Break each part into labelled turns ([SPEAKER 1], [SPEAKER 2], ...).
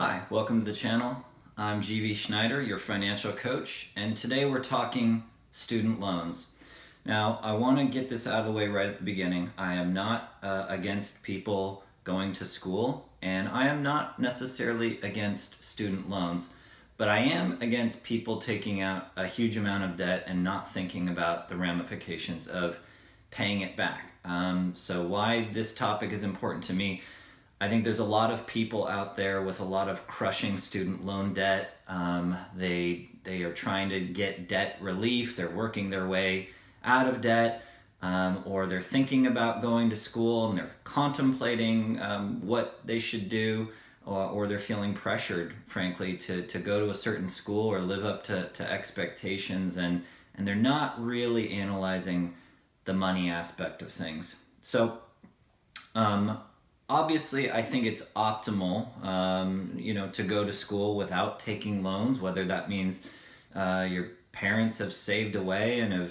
[SPEAKER 1] Hi, welcome to the channel. I'm G.V. Schneider, your financial coach, and today we're talking student loans. Now, I want to get this out of the way right at the beginning. I am not against people going to school, and I am not necessarily against student loans, but I am against people taking out a huge amount of debt and not thinking about the ramifications of paying it back. So why this topic is important to me: I think there's a lot of people out there with a lot of crushing student loan debt. They are trying to get debt relief. They're working their way out of debt, or they're thinking about going to school and they're contemplating what they should do, or they're feeling pressured, frankly, to go to a certain school or live up to expectations, and they're not really analyzing the money aspect of things. So, obviously, I think it's optimal, to go to school without taking loans, whether that means your parents have saved away and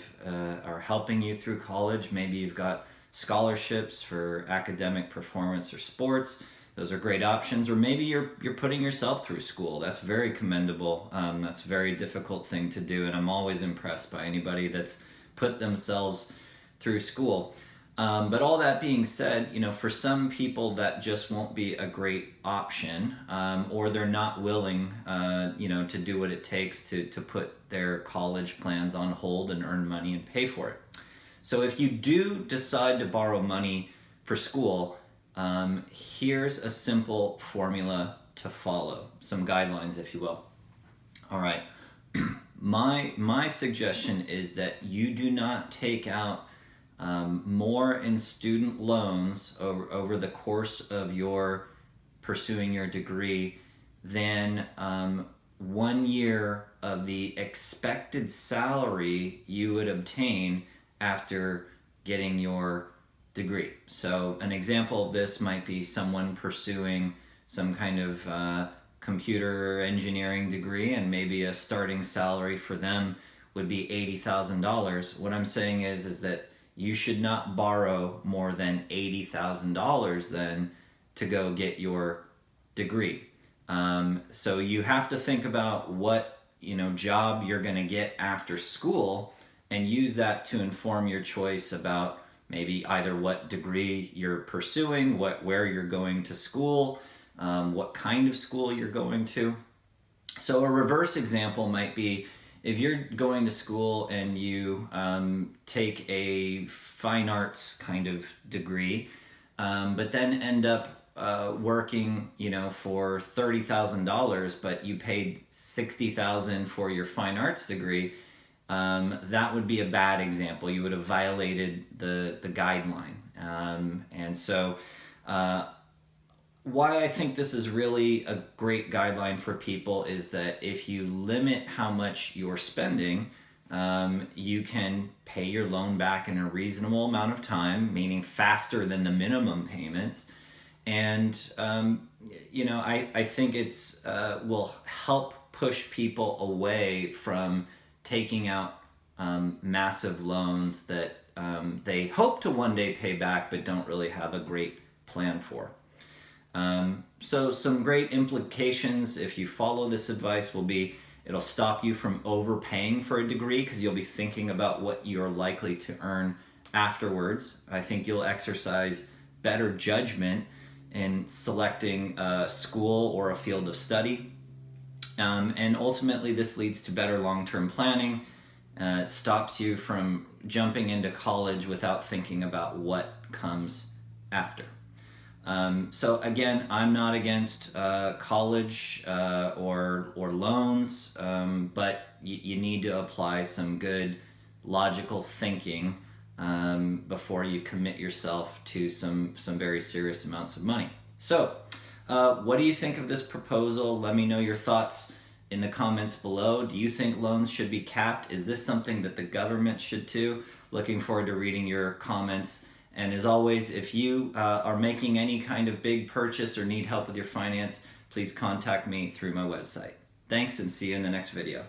[SPEAKER 1] are helping you through college. Maybe you've got scholarships for academic performance or sports. Those are great options. Or maybe you're putting yourself through school. That's very commendable. That's a very difficult thing to do, and I'm always impressed by anybody that's put themselves through school. But all that being said, for some people that just won't be a great option, or they're not willing, to do what it takes to put their college plans on hold and earn money and pay for it. So if you do decide to borrow money for school, here's a simple formula to follow, some guidelines, if you will. All right, my suggestion is that you do not take out more in student loans over the course of your pursuing your degree than 1 year of the expected salary you would obtain after getting your degree. So an example of this might be someone pursuing some kind of computer engineering degree, and maybe a starting salary for them would be $80,000. What I'm saying is that you should not borrow more than $80,000 then to go get your degree. So you have to think about what job you're going to get after school, and use that to inform your choice about maybe either what degree you're pursuing, where you're going to school, what kind of school you're going to. So a reverse example might be, if you're going to school and you take a fine arts kind of degree, but then end up working, for $30,000, but you paid $60,000 for your fine arts degree, that would be a bad example. You would have violated the guideline. And so why I think this is really a great guideline for people is that if you limit how much you're spending, you can pay your loan back in a reasonable amount of time, meaning faster than the minimum payments. And, I think it's will help push people away from taking out massive loans that they hope to one day pay back but don't really have a great plan for. So some great implications, if you follow this advice, will be it'll stop you from overpaying for a degree, because you'll be thinking about what you're likely to earn afterwards. I think you'll exercise better judgment in selecting a school or a field of study. And ultimately, this leads to better long-term planning. It stops you from jumping into college without thinking about what comes after. So again, I'm not against college or loans, but you need to apply some good logical thinking before you commit yourself to some very serious amounts of money. So what do you think of this proposal? Let me know your thoughts in the comments below. Do you think loans should be capped? Is this something that the government should do? Looking forward to reading your comments. And as always, if you are making any kind of big purchase or need help with your finance, please contact me through my website. Thanks, and see you in the next video.